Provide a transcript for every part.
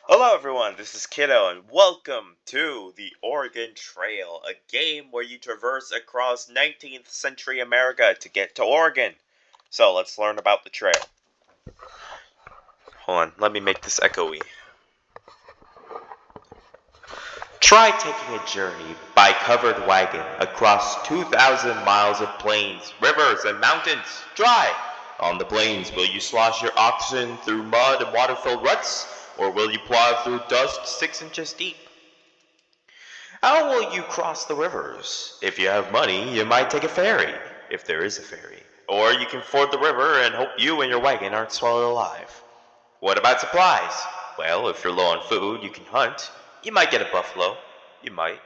Hello everyone, this is Kiddo and welcome to the Oregon Trail, a game where you traverse across 19th century America to get to Oregon. So let's learn about the trail. Hold on, let me make this echoey. Try taking a journey by covered wagon across 2,000 miles of plains, rivers, and mountains. Try! On the plains, will you slosh your oxen through mud and water-filled ruts, or will you plow through dust 6 inches deep? How will you cross the rivers? If you have money, you might take a ferry, if there is a ferry. Or you can ford the river and hope you and your wagon aren't swallowed alive. What about supplies? Well, if you're low on food, you can hunt. You might get a buffalo. You might.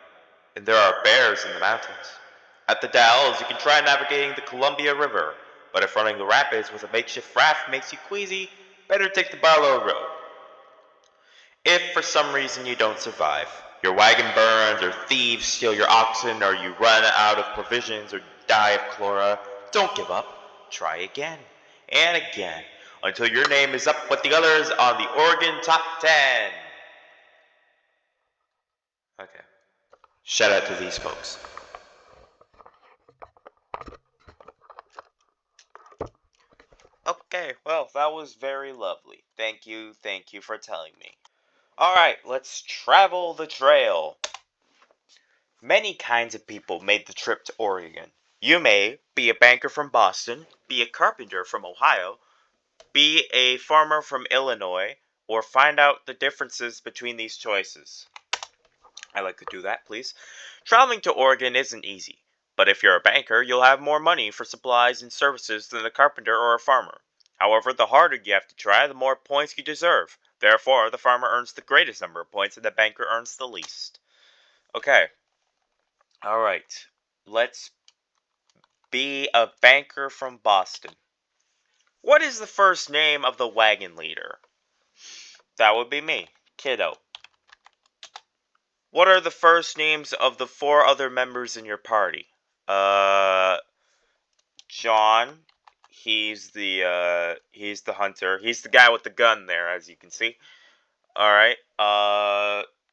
And there are bears in the mountains. At the Dalles, you can try navigating the Columbia River. But if running the rapids with a makeshift raft makes you queasy, better take the Barlow Road. If for some reason you don't survive, your wagon burns, or thieves steal your oxen, or you run out of provisions, or die of cholera, don't give up. Try again and again until your name is up with the others on the Oregon Top 10. Okay. Shout out to these folks. Okay, well, that was very lovely. Thank you for telling me. Alright, let's travel the trail. Many kinds of people made the trip to Oregon. You may be a banker from Boston, be a carpenter from Ohio, be a farmer from Illinois, or find out the differences between these choices. I like to do that, please. Traveling to Oregon isn't easy, but if you're a banker, you'll have more money for supplies and services than a carpenter or a farmer. However, the harder you have to try, the more points you deserve. Therefore, the farmer earns the greatest number of points and the banker earns the least. Okay. Alright. Let's be a banker from Boston. What is the first name of the wagon leader? That would be me, Kiddo. What are the first names of the 4 other members in your party? John. He's the hunter. He's the guy with the gun there, as you can see. All right.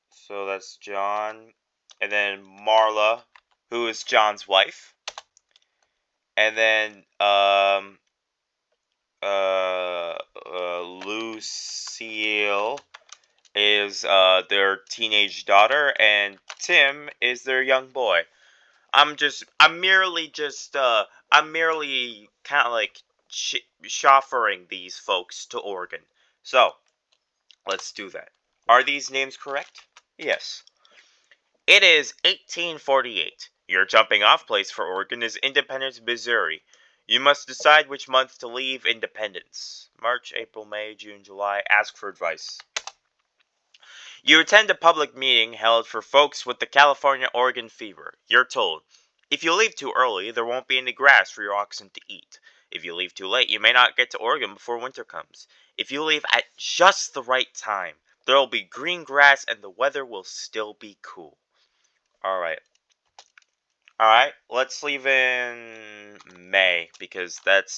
So that's John, and then Marla, who is John's wife, and then Lucille is their teenage daughter, and Tim is their young boy. I'm merely kind of like chauffeuring these folks to Oregon. So, let's do that. Are these names correct? Yes. It is 1848. Your jumping off place for Oregon is Independence, Missouri. You must decide which month to leave Independence. March, April, May, June, July. Ask for advice. You attend a public meeting held for folks with the California-Oregon fever. You're told, if you leave too early, there won't be any grass for your oxen to eat. If you leave too late, you may not get to Oregon before winter comes. If you leave at just the right time, there will be green grass and the weather will still be cool. Alright. Alright, let's leave in May, because that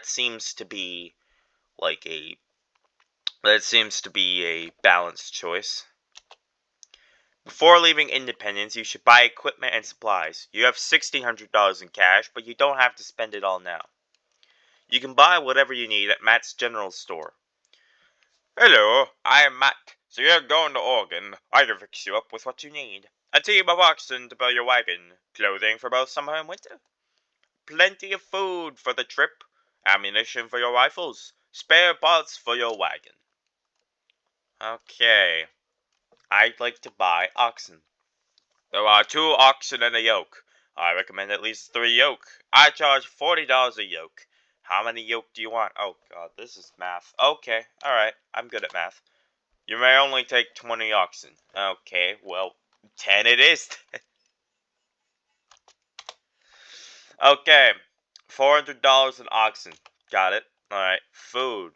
seems to be like a balanced choice. Before leaving Independence, you should buy equipment and supplies. You have $1,600 in cash, but you don't have to spend it all now. You can buy whatever you need at Matt's General Store. Hello, I am Matt. So you're going to Oregon. I can fix you up with what you need. A team of oxen to pull your wagon, clothing for both summer and winter, plenty of food for the trip, ammunition for your rifles, spare parts for your wagon. Okay. I'd like to buy oxen. There are 2 oxen and a yoke. I recommend at least 3 yoke. I charge $40 a yoke. How many yoke do you want? Oh god, this is math. Okay, alright, I'm good at math. You may only take 20 oxen. Okay, well, 10 it is. Okay, $400 an oxen. Got it. Alright, food.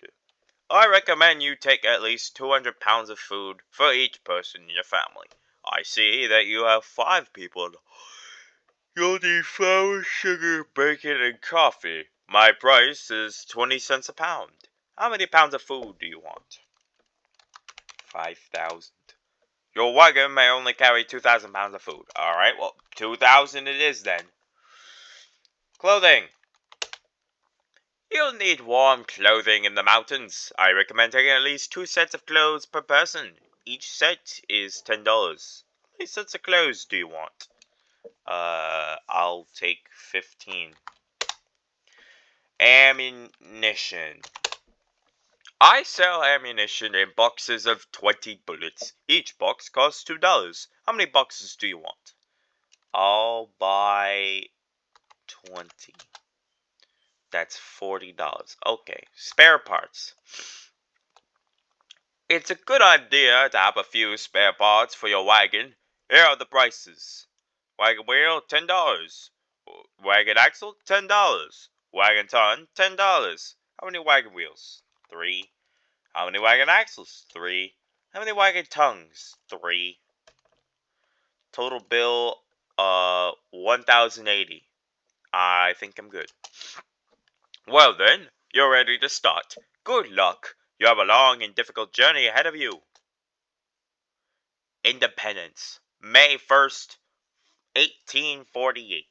I recommend you take at least 200 pounds of food for each person in your family. I see that you have 5 people. You'll need flour, sugar, bacon, and coffee. My price is 20 cents a pound. How many pounds of food do you want? 5,000. Your wagon may only carry 2,000 pounds of food. Alright, well, 2,000 it is then. Clothing. You'll need warm clothing in the mountains. I recommend taking at least 2 sets of clothes per person. Each set is $10. How many sets of clothes do you want? I'll take 15. Ammunition. I sell ammunition in boxes of 20 bullets. Each box costs $2. How many boxes do you want? I'll buy 20. That's $40. Okay, spare parts. It's a good idea to have a few spare parts for your wagon. Here are the prices. Wagon wheel, $10. Wagon axle, $10. Wagon ton, $10. How many wagon wheels? 3. How many wagon axles? 3. How many wagon tongues? 3. Total bill, 1,080. I think I'm good. Well then, you're ready to start. Good luck. You have a long and difficult journey ahead of you. Independence, May 1st, 1848.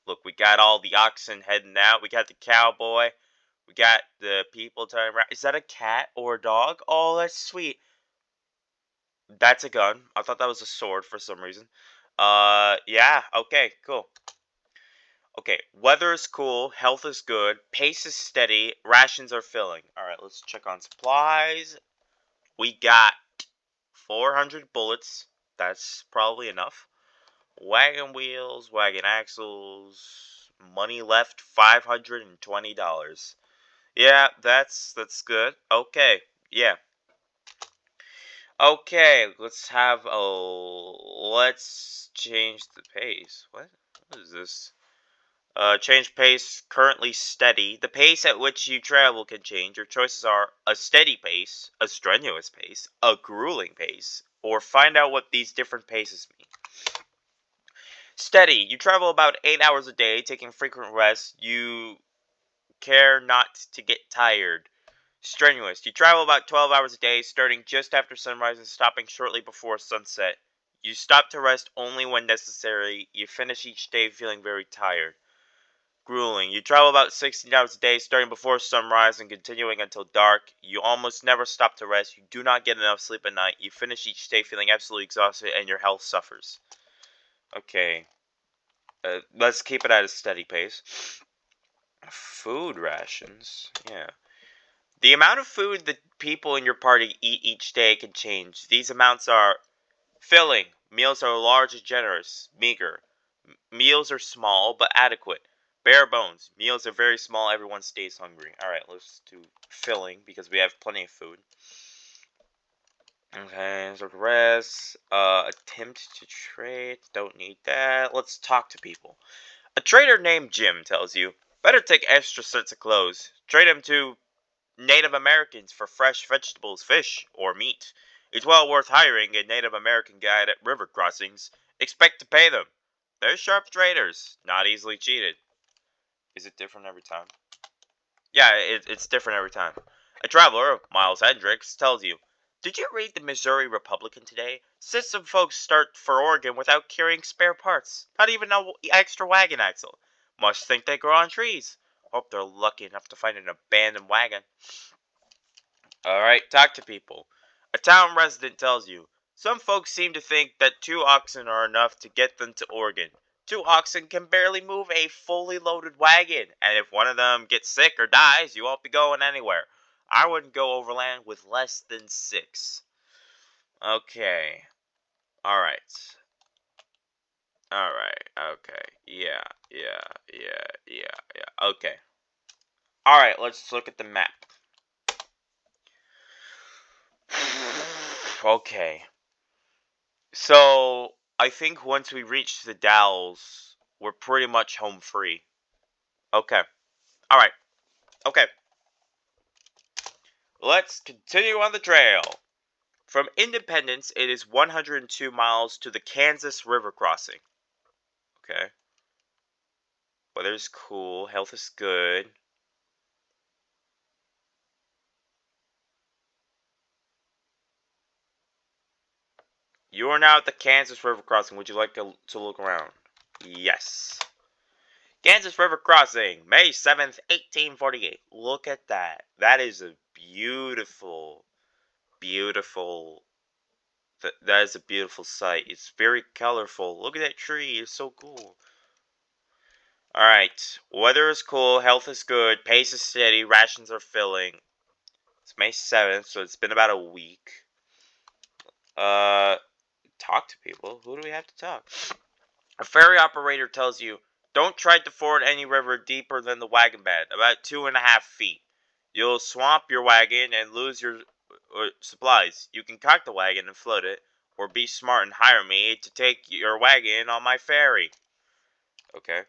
Look, we got all the oxen heading out. We got the cowboy. We got the people turning around. Is that a cat or a dog? Oh, that's sweet. That's a gun. I thought that was a sword for some reason. Yeah, okay, cool. Okay, weather is cool, health is good, pace is steady, rations are filling. Alright, let's check on supplies. We got 400 bullets. That's probably enough. Wagon wheels, wagon axles, money left $520. Yeah, that's good. Okay, yeah. Okay, let's change the pace. What is this? Change pace, currently steady. The pace at which you travel can change. Your choices are a steady pace, a strenuous pace, a grueling pace, or find out what these different paces mean. Steady. You travel about 8 hours a day, taking frequent rests. You care not to get tired. Strenuous. You travel about 12 hours a day, starting just after sunrise and stopping shortly before sunset. You stop to rest only when necessary. You finish each day feeling very tired. Grueling. You travel about 16 hours a day, starting before sunrise and continuing until dark. You almost never stop to rest. You do not get enough sleep at night. You finish each day feeling absolutely exhausted and your health suffers. Okay. Let's keep it at a steady pace. Food rations. Yeah. The amount of food that people in your party eat each day can change. These amounts are filling. Meals are large and generous. Meager. Meals are small but adequate. Bare bones. Meals are very small. Everyone stays hungry. Alright, let's do filling because we have plenty of food. Okay, so the rest. Attempt to trade. Don't need that. Let's talk to people. A trader named Jim tells you, better take extra sets of clothes. Trade them to Native Americans for fresh vegetables, fish, or meat. It's well worth hiring a Native American guide at river crossings. Expect to pay them. They're sharp traders, not easily cheated. Is it different every time? Yeah, it's different every time. A traveler, Miles Hendricks, tells you, did you read the Missouri Republican today? Says some folks start for Oregon without carrying spare parts. Not even an extra wagon axle. Must think they grow on trees. Hope they're lucky enough to find an abandoned wagon. Alright, talk to people. A town resident tells you, some folks seem to think that 2 oxen are enough to get them to Oregon. 2 oxen can barely move a fully loaded wagon, and if one of them gets sick or dies, you won't be going anywhere. I wouldn't go overland with less than 6. Okay. Alright. Alright, okay. Yeah. Okay. Alright, let's look at the map. Okay. So, I think once we reach the Dalles, we're pretty much home free. Okay. Alright. Okay. Let's continue on the trail. From Independence, it is 102 miles to the Kansas River crossing. Okay. Weather's cool. Health is good. You are now at the Kansas River Crossing. Would you like to look around? Yes. Kansas River Crossing, May 7th, 1848. Look at that. That is a beautiful, beautiful, that is a beautiful sight. It's very colorful. Look at that tree. It's so cool. Alright. Weather is cool. Health is good. Pace is steady. Rations are filling. It's May 7th, so it's been about a week. Talk to people. Who do we have to talk? A ferry operator tells you, don't try to ford any river deeper than the wagon bed, about 2.5 feet. You'll swamp your wagon and lose your supplies. You can cock the wagon and float it, or be smart and hire me to take your wagon on my ferry. Okay.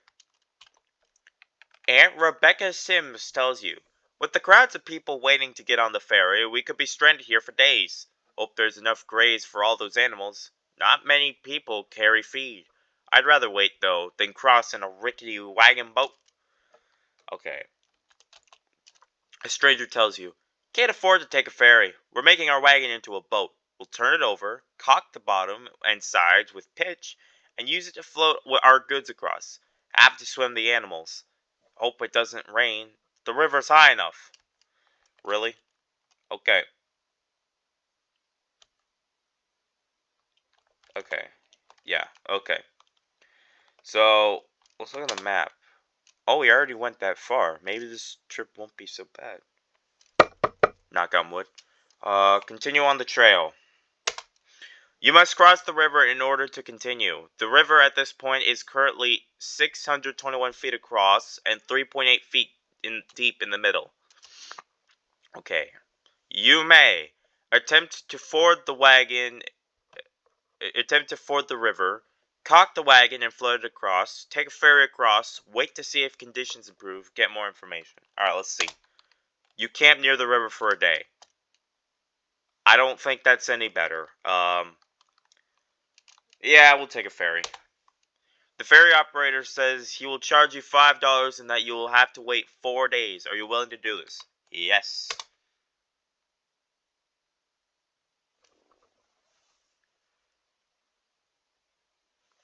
Aunt Rebecca Sims tells you, with the crowds of people waiting to get on the ferry, we could be stranded here for days. Hope there's enough graze for all those animals. Not many people carry feed. I'd rather wait, though, than cross in a rickety wagon boat. Okay. A stranger tells you, can't afford to take a ferry. We're making our wagon into a boat. We'll turn it over, caulk the bottom and sides with pitch, and use it to float our goods across. Have to swim the animals. Hope it doesn't rain. The river's high enough. Really? Okay. Okay. Yeah, okay. So, let's look at the map. Oh, we already went that far. Maybe this trip won't be so bad. Knock on wood. Continue on the trail. You must cross the river in order to continue. The river at this point is currently 621 feet across and 3.8 feet deep in the middle. Okay. You may attempt to ford the river, caulk the wagon and float it across, take a ferry across, wait to see if conditions improve, get more information. Alright, let's see. You camp near the river for a day. I don't think that's any better. Yeah, we'll take a ferry. The ferry operator says he will charge you $5 and that you will have to wait 4 days. Are you willing to do this? Yes.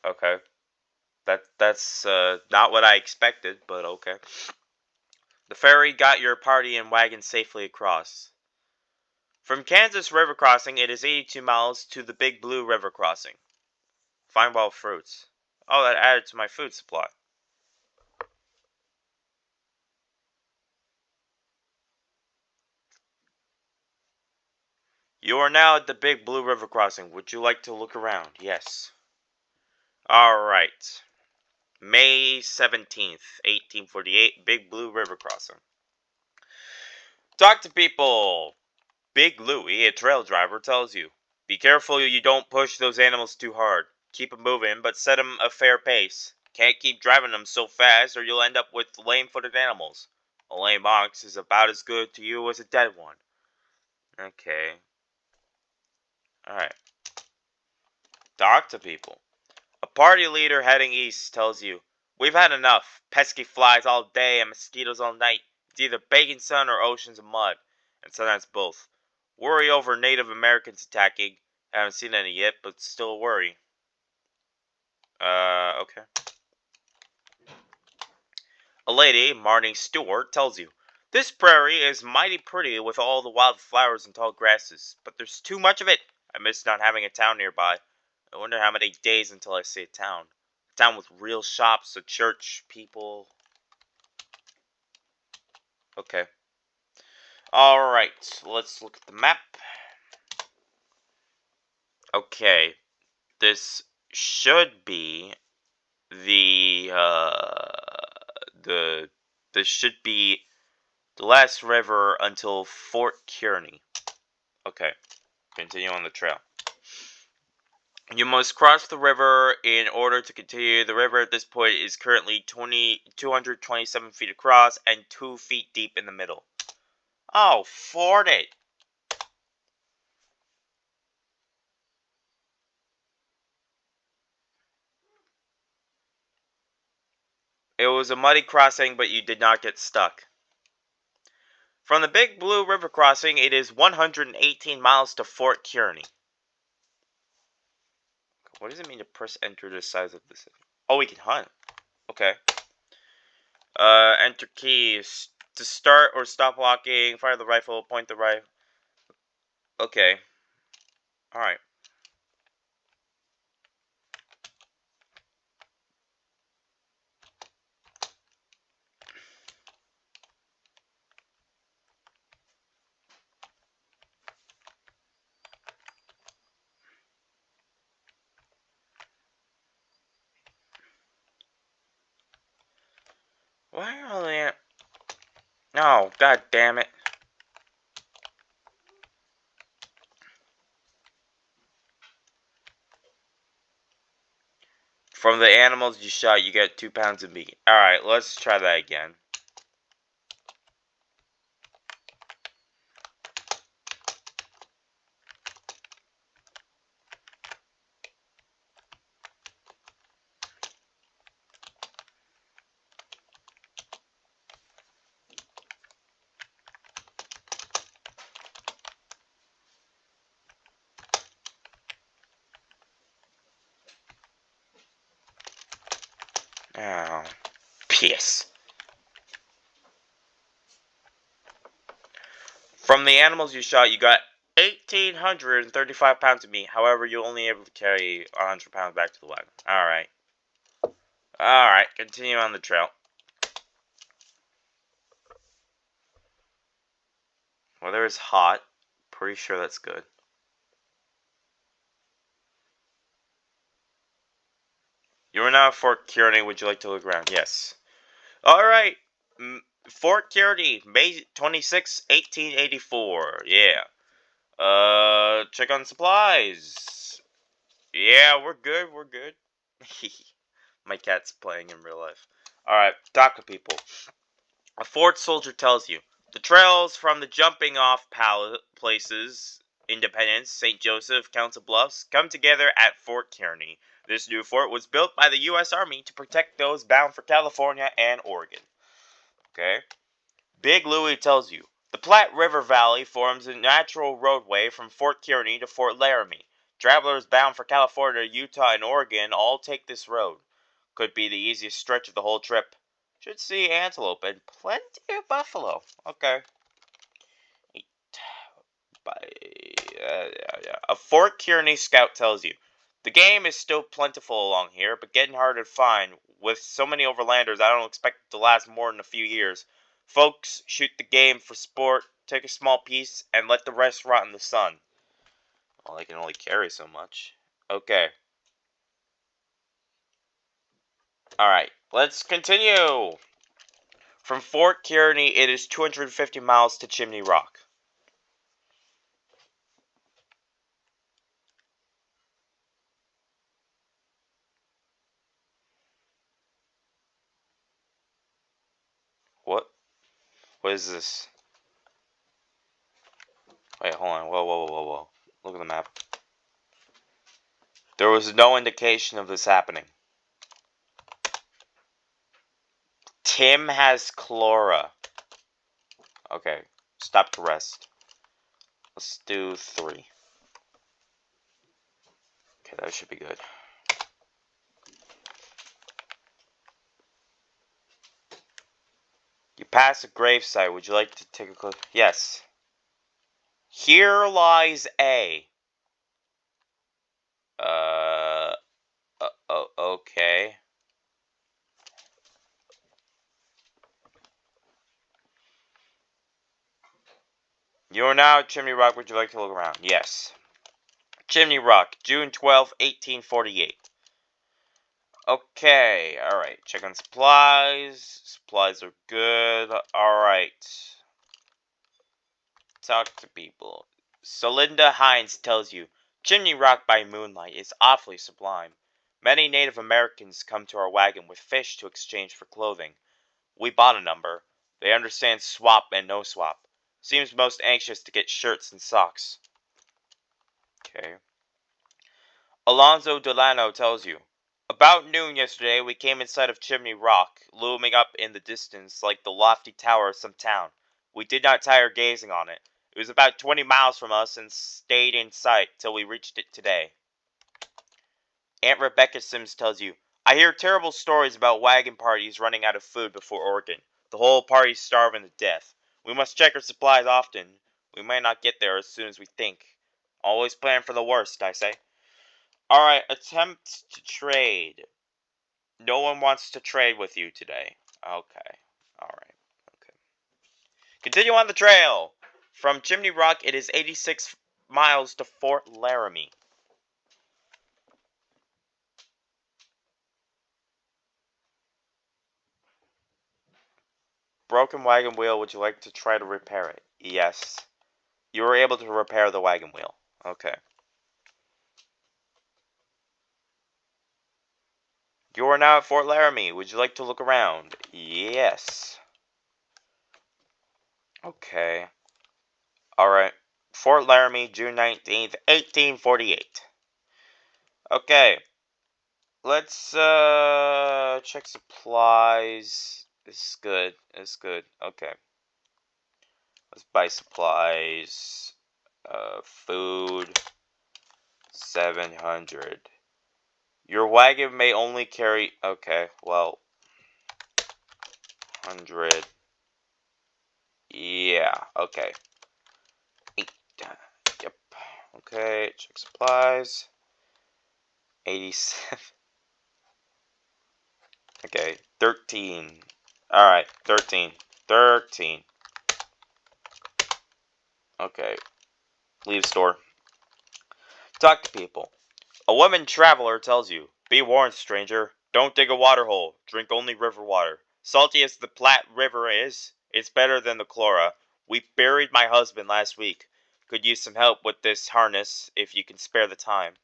Okay. That's not what I expected, but okay. The ferry got your party and wagon safely across. From Kansas River Crossing, it is 82 miles to the Big Blue River Crossing. Find wild fruits. Oh, that added to my food supply. You are now at the Big Blue River Crossing. Would you like to look around? Yes. Alright. May 17th, 1848, Big Blue River Crossing. Talk to people. Big Louie, a trail driver, tells you, be careful you don't push those animals too hard. Keep 'em moving, but set 'em a fair pace. Can't keep driving 'em so fast or you'll end up with lame-footed animals. A lame ox is about as good to you as a dead one. Okay. Alright. Talk to people. A party leader heading east tells you, we've had enough. Pesky flies all day and mosquitoes all night. It's either baking sun or oceans of mud. And sometimes both. Worry over Native Americans attacking. Haven't seen any yet, but still worry. Okay. A lady, Marnie Stewart, tells you, this prairie is mighty pretty with all the wild flowers and tall grasses, but there's too much of it. I miss not having a town nearby. I wonder how many days until I see a town. A town with real shops, a church, people. Okay. Alright, let's look at the map. Okay. This should be the this should be the last river until Fort Kearney. Okay, continue on the trail. You must cross the river in order to continue. The river at this point is currently 227 feet across and 2 feet deep in the middle. Oh, ford it! It was a muddy crossing, but you did not get stuck. From the Big Blue River crossing, it is 118 miles to Fort Kearney. What does it mean to press enter the size of this? Oh, we can hunt. Okay. Enter keys. To start or stop walking, fire the rifle, point the rifle. Okay. Alright. Why are they... No, god damn it. From the animals you shot, you get 2 pounds of meat. Alright, let's try that again. Oh, piss. From the animals you shot, you got 1,835 pounds of meat. However, you're only able to carry 100 pounds back to the wagon. Alright. Alright, continue on the trail. Weather is hot. Pretty sure that's good. You are now at Fort Kearney. Would you like to look around? Yes. Alright. Fort Kearney, May 26, 1884. Yeah. Check on supplies. Yeah, we're good. We're good. My cat's playing in real life. Alright, talk to people. A Fort soldier tells you, the trails from the jumping off places, Independence, St. Joseph, Council Bluffs, come together at Fort Kearney. This new fort was built by the U.S. Army to protect those bound for California and Oregon. Okay? Big Louie tells you, the Platte River Valley forms a natural roadway from Fort Kearney to Fort Laramie. Travelers bound for California, Utah, and Oregon all take this road. Could be the easiest stretch of the whole trip. Should see antelope and plenty of buffalo. Okay. A Fort Kearney scout tells you, the game is still plentiful along here, but getting hard to find. With so many overlanders, I don't expect it to last more than a few years. Folks shoot the game for sport, take a small piece, and let the rest rot in the sun. Well, they can only carry so much. Okay. Alright, let's continue. From Fort Kearney, it is 250 miles to Chimney Rock. What? What is this? Wait, hold on. Whoa. Look at the map. There was no indication of this happening. Tim has Chlora. Okay, stop to rest. Let's do 3. Okay, that should be good. You pass a gravesite. Would you like to take a close? Yes. Here lies A. Okay. You are now at Chimney Rock. Would you like to look around? Yes. Chimney Rock, June 12, 1848. Okay, alright. Check on supplies. Supplies are good. Alright. Talk to people. Celinda Hines tells you, Chimney Rock by moonlight is awfully sublime. Many Native Americans come to our wagon with fish to exchange for clothing. We bought a number. They understand swap and no swap. Seems most anxious to get shirts and socks. Okay. Alonzo Delano tells you, about noon yesterday we came in sight of Chimney Rock, looming up in the distance like the lofty tower of some town. We did not tire gazing on it. It was about 20 miles from us and stayed in sight till we reached it today. Aunt Rebecca Sims tells you, I hear terrible stories about wagon parties running out of food before Oregon. The whole party's starving to death. We must check our supplies often. We may not get there as soon as we think. Always plan for the worst, I say. Alright, attempt to trade. No one wants to trade with you today. Okay. Alright. Okay. Continue on the trail. From Chimney Rock, it is 86 miles to Fort Laramie. Broken wagon wheel, would you like to try to repair it? Yes. You were able to repair the wagon wheel. Okay. You are now at Fort Laramie. Would you like to look around? Yes. Okay. Alright. Fort Laramie, June 19th, 1848. Okay. Let's, check supplies. This is good. It's good. Okay. Let's buy supplies. Food. 700. Your wagon may only carry... Okay, well... 100. Yeah, okay. 8. Yep. Okay, check supplies. 87. Okay, 13. Alright, 13. 13. Okay. Leave store. Talk to people. A woman traveler tells you, be warned, stranger. Don't dig a water hole. Drink only river water. Salty as the Platte River is, it's better than the Chlora. We buried my husband last week. Could use some help with this harness if you can spare the time.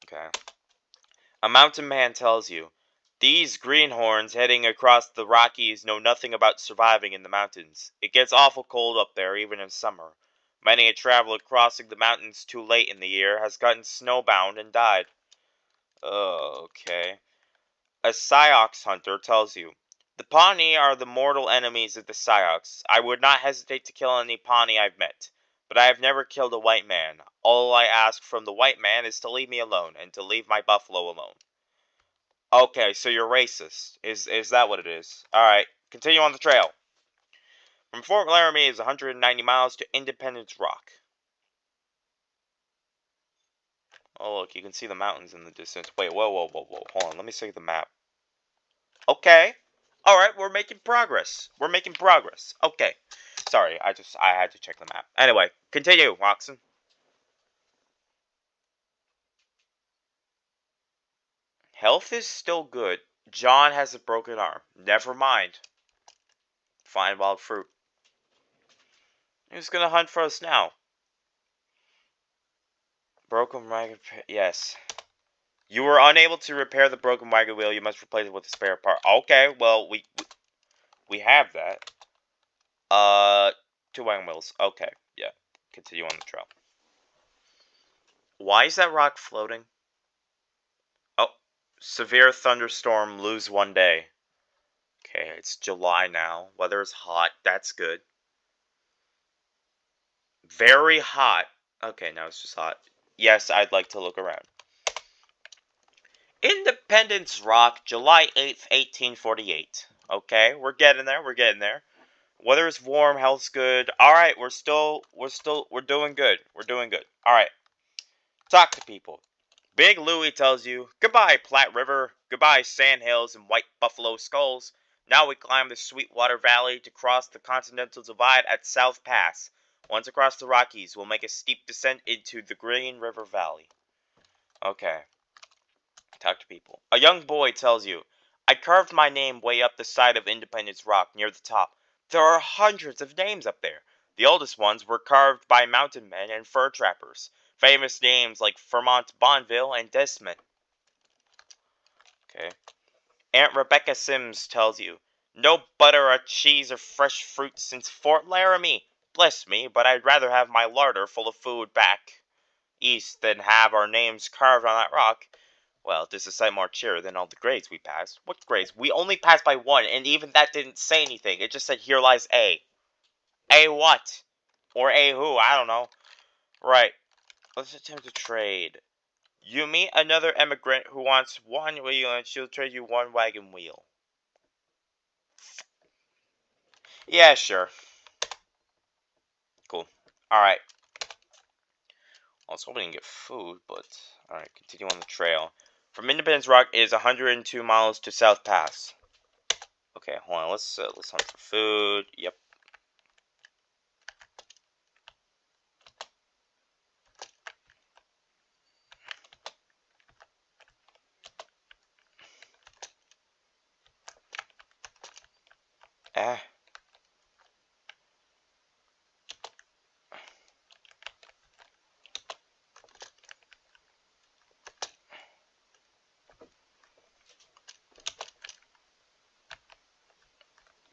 Okay. A mountain man tells you, these greenhorns heading across the Rockies know nothing about surviving in the mountains. It gets awful cold up there, even in summer. Many a traveler crossing the mountains too late in the year has gotten snowbound and died. Okay. A Sioux hunter tells you, the Pawnee are the mortal enemies of the Sioux. I would not hesitate to kill any Pawnee I've met, but I have never killed a white man. All I ask from the white man is to leave me alone, and to leave my buffalo alone. Okay, so you're racist. Is that what it is? Alright, continue on the trail. From Fort Laramie is 190 miles to Independence Rock. Oh, look, you can see the mountains in the distance. Wait, whoa. Hold on, let me see the map. Okay. Alright, we're making progress. Okay. Sorry, I had to check the map. Anyway, continue, Watson. Health is still good. John has a broken arm. Never mind. Find wild fruit. Who's gonna hunt for us now? Broken wagon. Yes. You were unable to repair the broken wagon wheel. You must replace it with a spare part. Okay, well, we have that. 2 wagon wheels. Okay, yeah. Continue on the trail. Why is that rock floating? Oh, severe thunderstorm, lose 1 day. Okay, it's July now. Weather is hot. That's good. Very hot. Okay, now it's just hot. Yes, I'd like to look around. Independence Rock, July 8th, 1848. Okay, we're getting there. Weather is warm, health's good. Alright, we're doing good. Alright, talk to people. Big Louie tells you, goodbye, Platte River. Goodbye, Sand Hills and White Buffalo Skulls. Now we climb the Sweetwater Valley to cross the Continental Divide at South Pass. Once across the Rockies, we'll make a steep descent into the Green River Valley. Okay. Talk to people. A young boy tells you, I carved my name way up the side of Independence Rock near the top. There are hundreds of names up there. The oldest ones were carved by mountain men and fur trappers. Famous names like Vermont Bonneville and Desmond. Okay. Aunt Rebecca Sims tells you, no butter or cheese or fresh fruit since Fort Laramie. Bless me, but I'd rather have my larder full of food back east than have our names carved on that rock. Well, this is a sight more cheery than all the grades we passed. What grades? We only passed by 1, and even that didn't say anything. It just said, here lies A. A what? Or A who? I don't know. Right. Let's attempt to trade. You meet another immigrant who wants one wheel and she'll trade you one wagon wheel. Yeah, sure. Cool. Alright. I was hoping to get food, but... Alright, continue on the trail. From Independence Rock is 102 miles to South Pass. Okay, hold on. Let's hunt for food. Yep. Ah.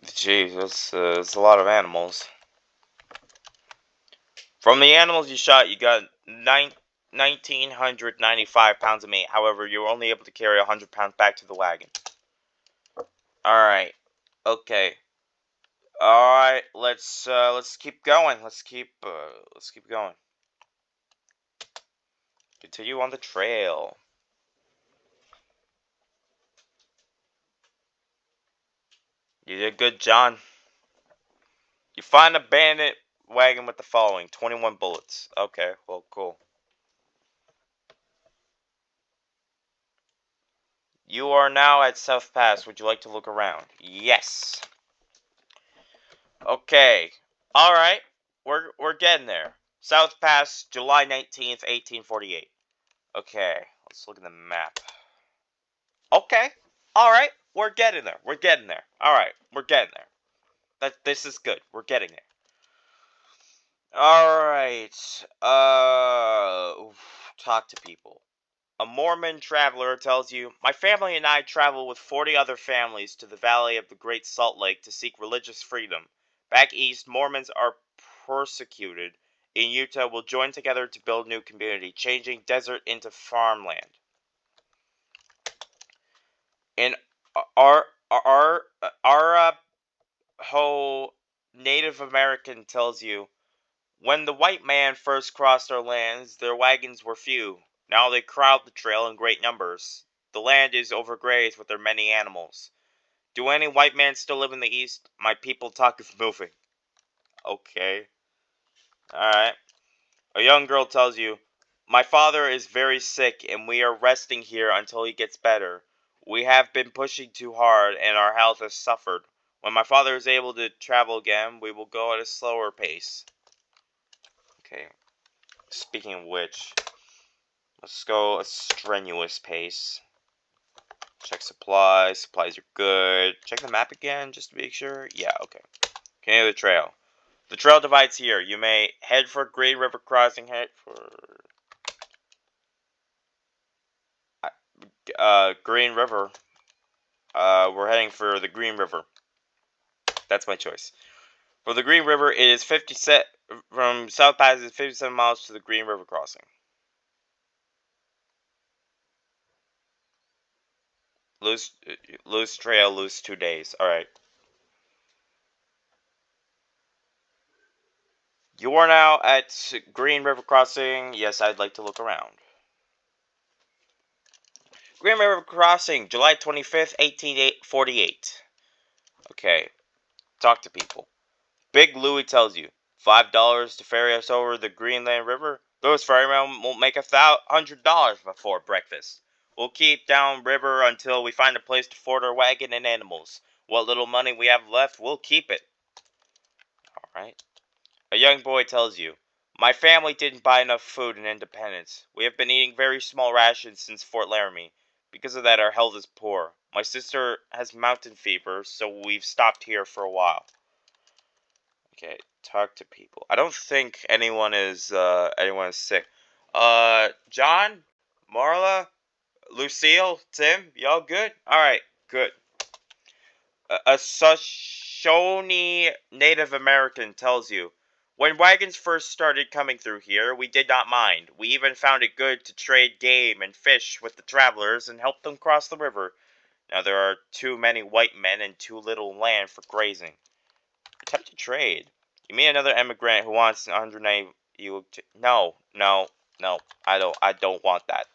Jeez, that's a lot of animals. From the animals you shot, you got 1,995 pounds of meat. However, you were only able to carry 100 pounds back to the wagon. Alright. Okay. Alright, let's keep going. Let's keep going. Continue on the trail. You did good, John. You find a bandit wagon with the following: 21 bullets. Okay, well, cool. You are now at South Pass. Would you like to look around? Yes. Okay. Alright. We're getting there. South Pass, July 19th, 1848. Okay. Let's look at the map. Okay. Alright. We're getting there. We're getting there. Alright. We're getting there. This is good. We're getting there. Alright. Talk to people. A Mormon traveler tells you, "My family and I travel with 40 other families to the valley of the Great Salt Lake to seek religious freedom. Back east, Mormons are persecuted. In Utah, we'll join together to build new community, changing desert into farmland." In Arapaho Native American tells you, "When the white man first crossed our lands, their wagons were few. Now they crowd the trail in great numbers. The land is overgrazed with their many animals. Do any white men still live in the east? My people talk of moving." Okay. Alright. A young girl tells you, "My father is very sick and we are resting here until he gets better. We have been pushing too hard and our health has suffered. When my father is able to travel again, we will go at a slower pace." Okay. Speaking of which, let's go a strenuous pace. Check supplies. Supplies are good. Check the map again just to be sure. Yeah, okay. Continue the trail. The trail divides here. You may head for Green River Crossing. Head for Green River. We're heading for the Green River. That's my choice. For the Green River, it is 57 from South Pass. Is 57 miles to the Green River crossing. Loose trail, loose 2 days. All right. You are now at Green River Crossing. Yes, I'd like to look around. Green River Crossing, July 25th, 1848. Okay. Talk to people. Big Louie tells you, $5 to ferry us over the Greenland River? Those ferrymen won't make $100 before breakfast. We'll keep down river until we find a place to ford our wagon and animals. What little money we have left, we'll keep it. Alright. A young boy tells you, "My family didn't buy enough food in Independence. We have been eating very small rations since Fort Laramie. Because of that, our health is poor. My sister has mountain fever, so we've stopped here for a while." Okay, talk to people. I don't think anyone is sick. John, Marla, Lucille, Tim, y'all good? All right, good. A Shoshone Native American tells you, "When wagons first started coming through here, we did not mind. We even found it good to trade game and fish with the travelers and help them cross the river. Now there are too many white men and too little land for grazing." Attempt to trade. You meet another immigrant who wants 190. No. I don't want that.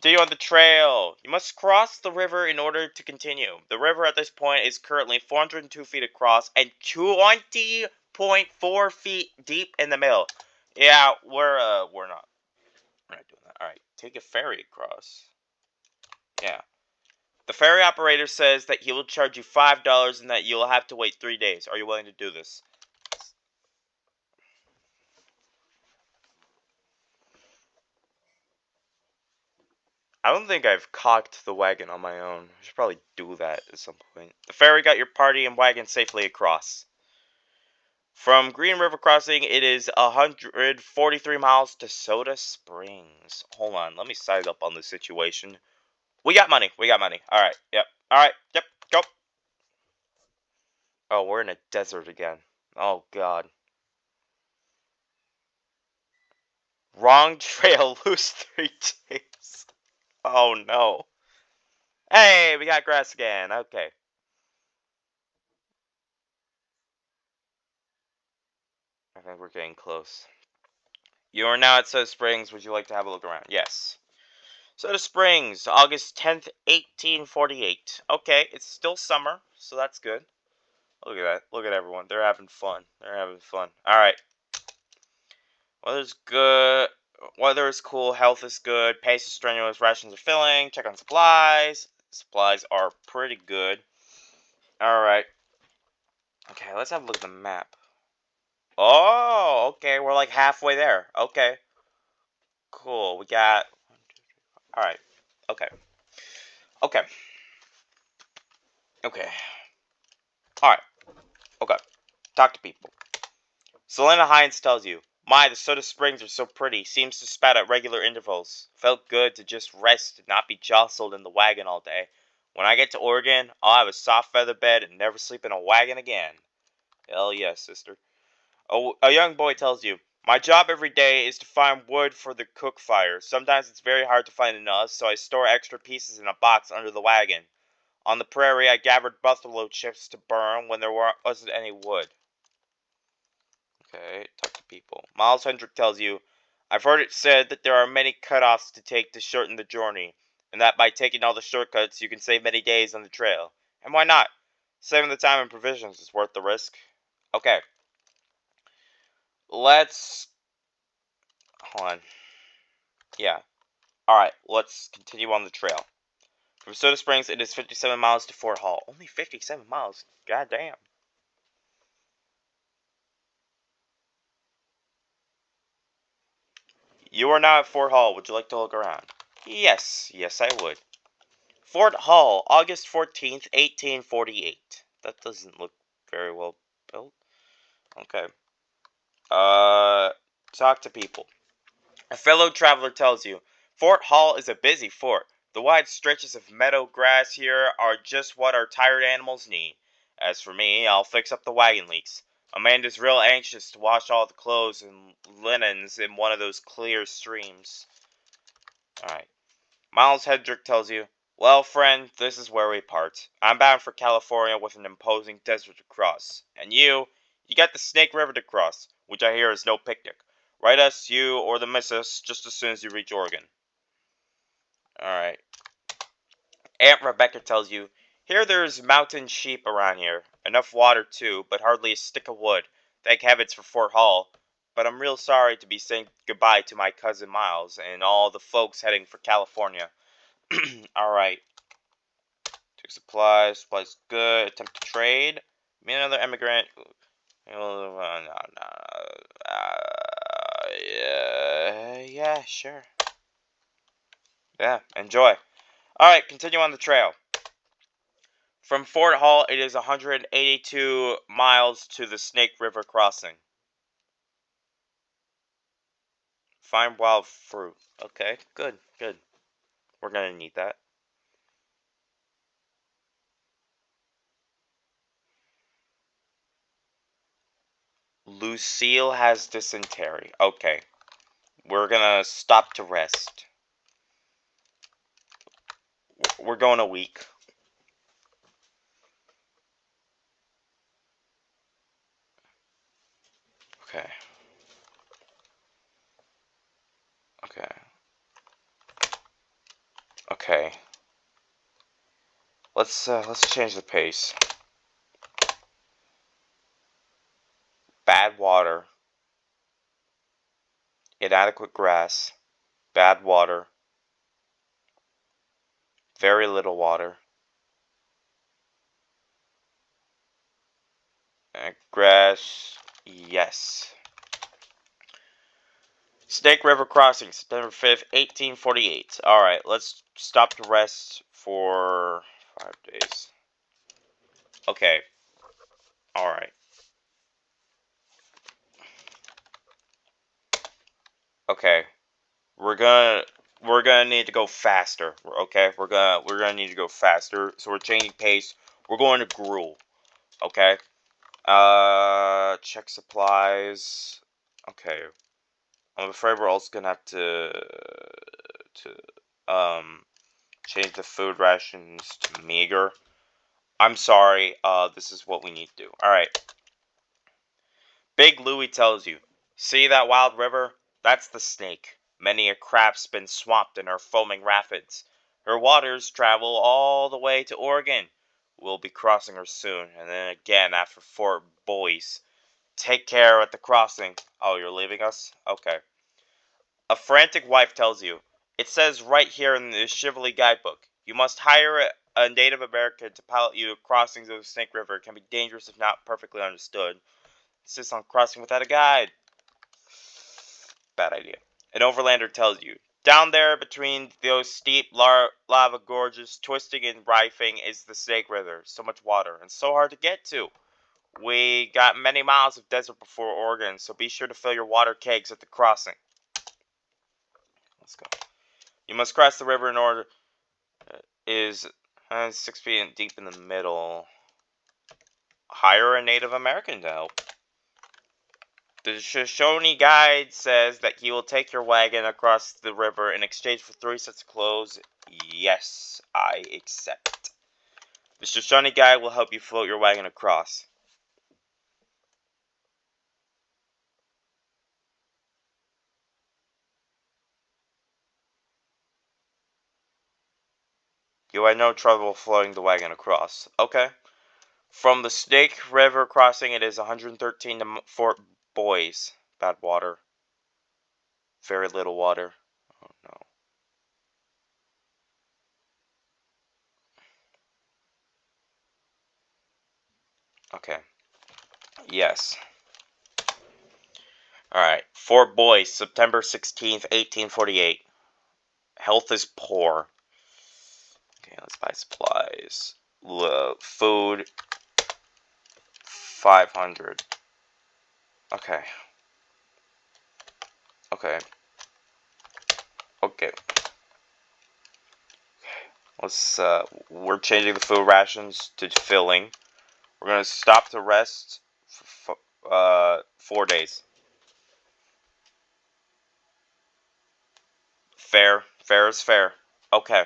Continue on the trail. You must cross the river in order to continue. The river at this point is currently 402 feet across and 20.4 feet deep in the middle. Yeah, we're not. We're not doing that. All right, take a ferry across. Yeah. The ferry operator says that he will charge you $5 and that you'll have to wait 3 days. Are you willing to do this? I don't think I've cocked the wagon on my own. I should probably do that at some point. The ferry got your party and wagon safely across. From Green River Crossing, it is 143 miles to Soda Springs. Hold on, let me size up on the situation. We got money. We got money. All right. Yep. All right. Yep. Go. Oh, we're in a desert again. Oh God. Wrong trail. Lose 3 days. Oh no. Hey, we got grass again. Okay. I think we're getting close. You are now at Soda Springs. Would you like to have a look around? Yes. Soda Springs, August 10th, 1848. Okay, it's still summer, so that's good. Look at that. Look at everyone. They're having fun. They're having fun. Alright. Weather's good. Weather is cool. Health is good. Pace is strenuous. Rations are filling. Check on supplies. Supplies are pretty good. Alright. Okay, let's have a look at the map. Oh, okay. We're like halfway there. Okay. Cool. We got... Alright. Okay. Okay. Okay. Alright. Okay. Talk to people. Selena Hines tells you, "My, the Soda Springs are so pretty. Seems to spat at regular intervals. Felt good to just rest and not be jostled in the wagon all day. When I get to Oregon, I'll have a soft feather bed and never sleep in a wagon again." Hell yes, sister. A young boy tells you, "My job every day is to find wood for the cook fire. Sometimes it's very hard to find enough, so I store extra pieces in a box under the wagon. On the prairie, I gathered buffalo chips to burn when there wasn't any wood." Okay, talk to people. Miles Hendrick tells you, "I've heard it said that there are many cutoffs to take to shorten the journey, and that by taking all the shortcuts you can save many days on the trail. And why not? Saving the time and provisions is worth the risk." Okay. Let's... Hold on. Yeah. Alright, let's continue on the trail. From Soda Springs, it is 57 miles to Fort Hall. Only 57 miles? God damn. You are now at Fort Hall. Would you like to look around? Yes. Yes, I would. Fort Hall, August 14th, 1848. That doesn't look very well built. Okay. Talk to people. A fellow traveler tells you, "Fort Hall is a busy fort. The wide stretches of meadow grass here are just what our tired animals need. As for me, I'll fix up the wagon leaks. Amanda's real anxious to wash all the clothes and linens in one of those clear streams." Alright. Miles Hedrick tells you, "Well, friend, this is where we part. I'm bound for California with an imposing desert to cross. And you got the Snake River to cross, which I hear is no picnic. Write us, you, or the missus, just as soon as you reach Oregon." Alright. Aunt Rebecca tells you, "Here there's mountain sheep around here. Enough water, too, but hardly a stick of wood. Thank heavens for Fort Hall. But I'm real sorry to be saying goodbye to my cousin Miles and all the folks heading for California." Alright. Take supplies. Supplies good. Attempt to trade. Meet another immigrant. Yeah, sure. Yeah, enjoy. Alright, continue on the trail. From Fort Hall, it is 182 miles to the Snake River crossing. Find wild fruit. Okay, good, good. We're gonna need that. Lucille has dysentery. Okay. We're gonna stop to rest. We're going a week. Okay. Okay. Okay. Let's change the pace. Bad water. Inadequate grass. Bad water. Very little water. Grass. Yes. Snake River Crossing, September 5th, 1848. Alright, let's stop to rest for 5 days. Okay. Alright. Okay. We're gonna need to go faster. Okay? We're gonna need to go faster. So we're changing pace. We're going to Gruel. Okay? Check supplies. Okay. I'm afraid we're also gonna have to change the food rations to meager. I'm sorry, this is what we need to do. Alright. Big Louie tells you, see that wild river? That's the Snake. Many a craft's been swamped in her foaming rapids. Her waters travel all the way to Oregon. We'll be crossing her soon, and then again after Fort Boise. Take care at the crossing. Oh, you're leaving us? Okay. A frantic wife tells you, it says right here in the Chivalry Guidebook, you must hire a Native American to pilot you crossings of the Snake River. It can be dangerous if not perfectly understood. Insist on crossing without a guide. Bad idea. An overlander tells you, down there between those steep lava gorges, twisting and rifting is the Snake River. So much water, and so hard to get to. We got many miles of desert before Oregon, so be sure to fill your water kegs at the crossing. Let's go. You must cross the river in order. Is 6 feet deep in the middle. Hire a Native American to help. The Shoshone guide says that he will take your wagon across the river in exchange for 3 sets of clothes. Yes, I accept. The Shoshone guide will help you float your wagon across. You had no trouble floating the wagon across. Okay. From the Snake River crossing, it is 113 to Fort Boise. Bad water. Very little water. Oh no. Okay. Yes. Alright. Fort Boise, September 16th, 1848. Health is poor. Okay, let's buy supplies. Food. 500. Okay. Okay. Okay. Let's, we're changing the food rations to filling. We're gonna stop to rest for 4 days. Fair. Fair is fair. Okay.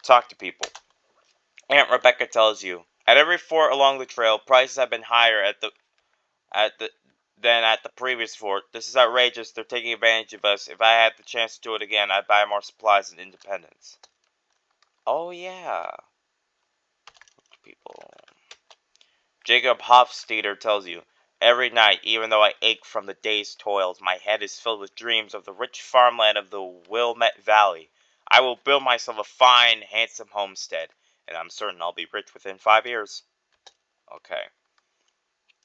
Talk to people. Aunt Rebecca tells you, at every fort along the trail, prices have been higher than at the previous fort. This is outrageous. They're taking advantage of us. If I had the chance to do it again, I'd buy more supplies and independence. Oh yeah. People. Jacob Hofstadter tells you, every night, even though I ache from the day's toils, my head is filled with dreams of the rich farmland of the Wilmette Valley. I will build myself a fine, handsome homestead, and I'm certain I'll be rich within 5 years. Okay.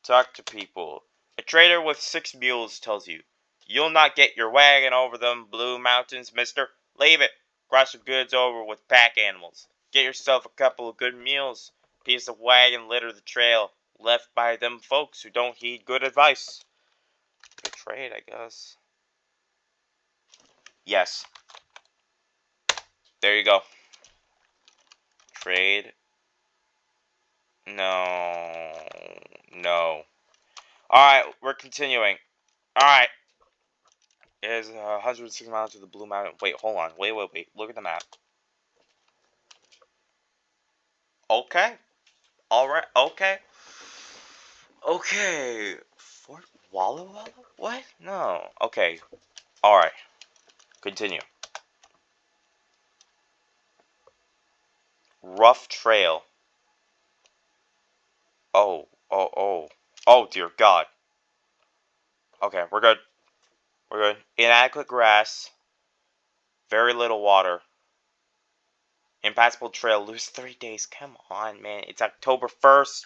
Talk to people. A trader with 6 mules tells you, you'll not get your wagon over them Blue Mountains, mister. Leave it. Cross your goods over with pack animals. Get yourself a couple of good meals. Piece of wagon litter the trail left by them folks who don't heed good advice. Good trade, I guess. Yes. There you go. Trade. No. No. Alright, we're continuing. Alright. It is 106 miles to the Blue Mountain. Wait, hold on. Wait. Look at the map. Okay. Alright. Okay. Okay. Fort Walla Walla? What? No. Okay. Alright. Continue. Rough trail. Oh, dear God. Okay, we're good. We're good. Inadequate grass. Very little water. Impassable trail. Lose 3 days. Come on, man. It's October 1st.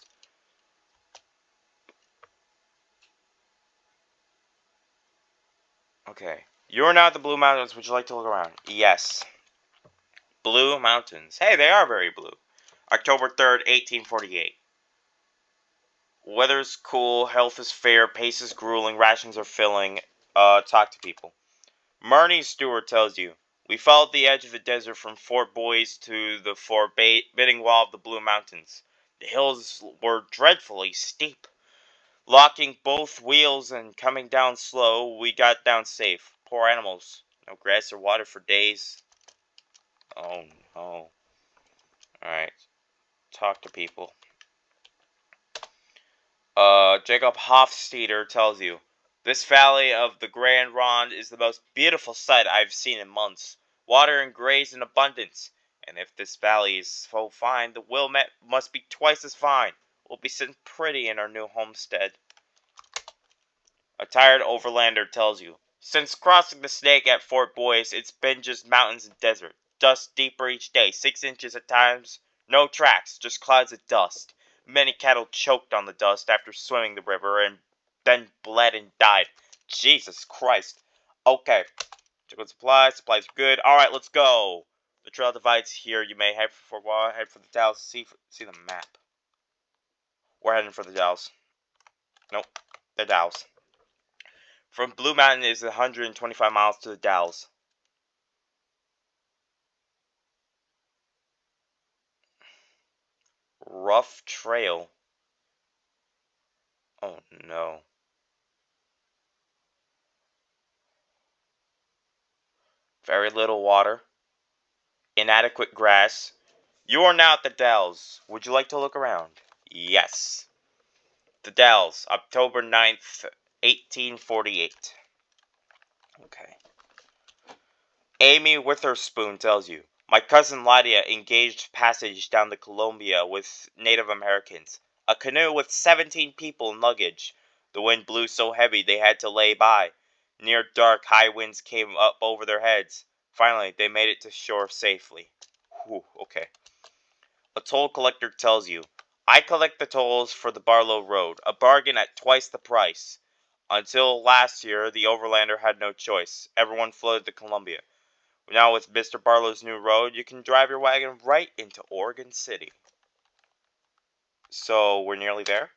Okay. You're now at the Blue Mountains. Would you like to look around? Yes. Blue Mountains. Hey, they are very blue. October 3rd, 1848. Weather's cool, health is fair, pace is grueling, rations are filling. Talk to people. Marnie Stewart tells you, we followed the edge of the desert from Fort Boyce to the forbidding wall of the Blue Mountains. The hills were dreadfully steep. Locking both wheels and coming down slow, we got down safe. Poor animals. No grass or water for days. Oh no. Alright. Talk to people. Jacob Hofstadter tells you, this valley of the Grand Ronde is the most beautiful sight I've seen in months. Water and graze in abundance. And if this valley is so fine, the Wilmette must be twice as fine. We'll be sitting pretty in our new homestead. A tired overlander tells you, since crossing the Snake at Fort Boyce, it's been just mountains and desert. Dust deeper each day, 6 inches at times. No tracks, just clouds of dust. Many cattle choked on the dust after swimming the river and then bled and died. Jesus Christ. Okay. Check out supplies. Supplies are good. Alright, let's go. The trail divides here. You may head for a while. Head for the Dalles. See the map. We're heading for the Dalles. Nope. The Dalles. From Blue Mountain is 125 miles to the Dalles. Rough trail. Oh no. Very little water. Inadequate grass. You are now at the Dells. Would you like to look around? Yes. The Dells, October 9th, 1848. Okay. Amy Witherspoon tells you, my cousin Lydia engaged passage down the Columbia with Native Americans. A canoe with 17 people and luggage. The wind blew so heavy they had to lay by. Near dark, high winds came up over their heads. Finally, they made it to shore safely. Whew, okay. A toll collector tells you, I collect the tolls for the Barlow Road, a bargain at twice the price. Until last year, the overlander had no choice. Everyone flooded the Columbia. Now with Mr. Barlow's new road, you can drive your wagon right into Oregon City. So, we're nearly there?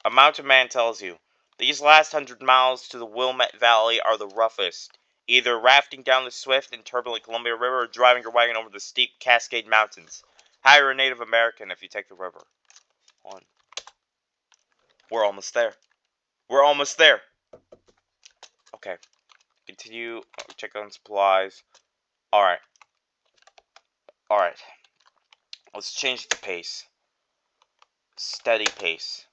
A mountain man tells you, these last 100 miles to the Wilmette Valley are the roughest. Either rafting down the swift and turbulent Columbia River or driving your wagon over the steep Cascade Mountains. Hire a Native American if you take the river. We're almost there. We're almost there. Okay. Continue. Check on supplies. Alright. Alright. Let's change the pace. Steady pace.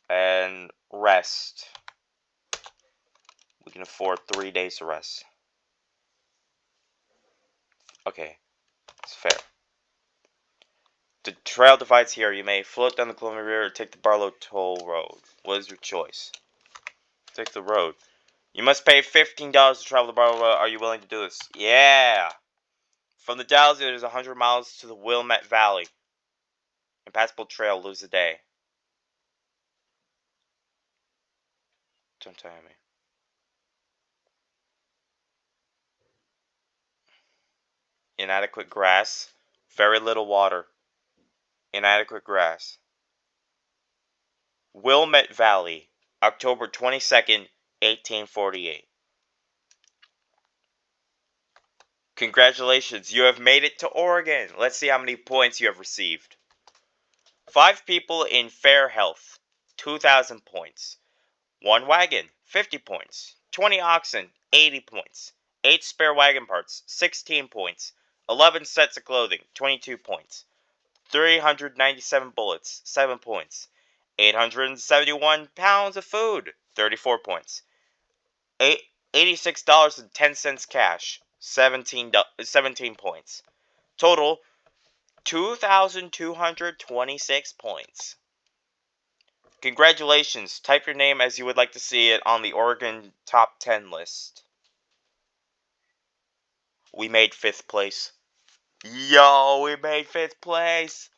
And rest. We can afford 3 days to rest. Okay. It's fair. The trail divides here. You may float down the Columbia River or take the Barlow Toll Road. What is your choice? Take the road. You must pay $15 to travel the Barlow Road. Are you willing to do this? Yeah! From the Dalles, it is 100 miles to the Wilmette Valley. Impassable trail, lose a day. Don't tell me. Inadequate grass. Very little water. Inadequate grass. Wilmette Valley, October 22nd, 1848. Congratulations, you have made it to Oregon. Let's see how many points you have received. 5 people in fair health, 2,000 points. 1 wagon, 50 points. 20 oxen, 80 points. 8 spare wagon parts, 16 points. 11 sets of clothing, 22 points. 397 bullets, 7 points. 871 pounds of food, 34 points. $86.10 cash, 17 points. Total, 2,226 points. Congratulations. Type your name as you would like to see it on the Oregon top 10 list. We made 5th place. Yo, we made 5th place.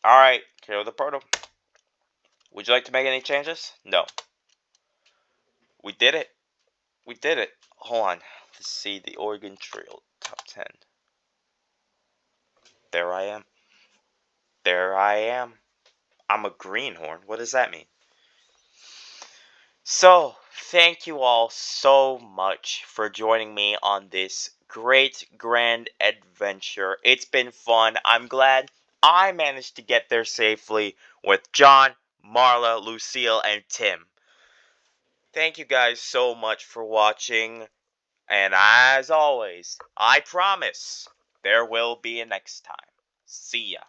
Alright, here with the proto. Would you like to make any changes? No. We did it. We did it. Hold on. Let's see the Oregon Trail top 10. There I am. There I am. I'm a greenhorn. What does that mean? So, thank you all so much for joining me on this great grand adventure. It's been fun. I'm glad I managed to get there safely with John, Marla, Lucille, and Tim. Thank you guys so much for watching. And as always, I promise there will be a next time. See ya.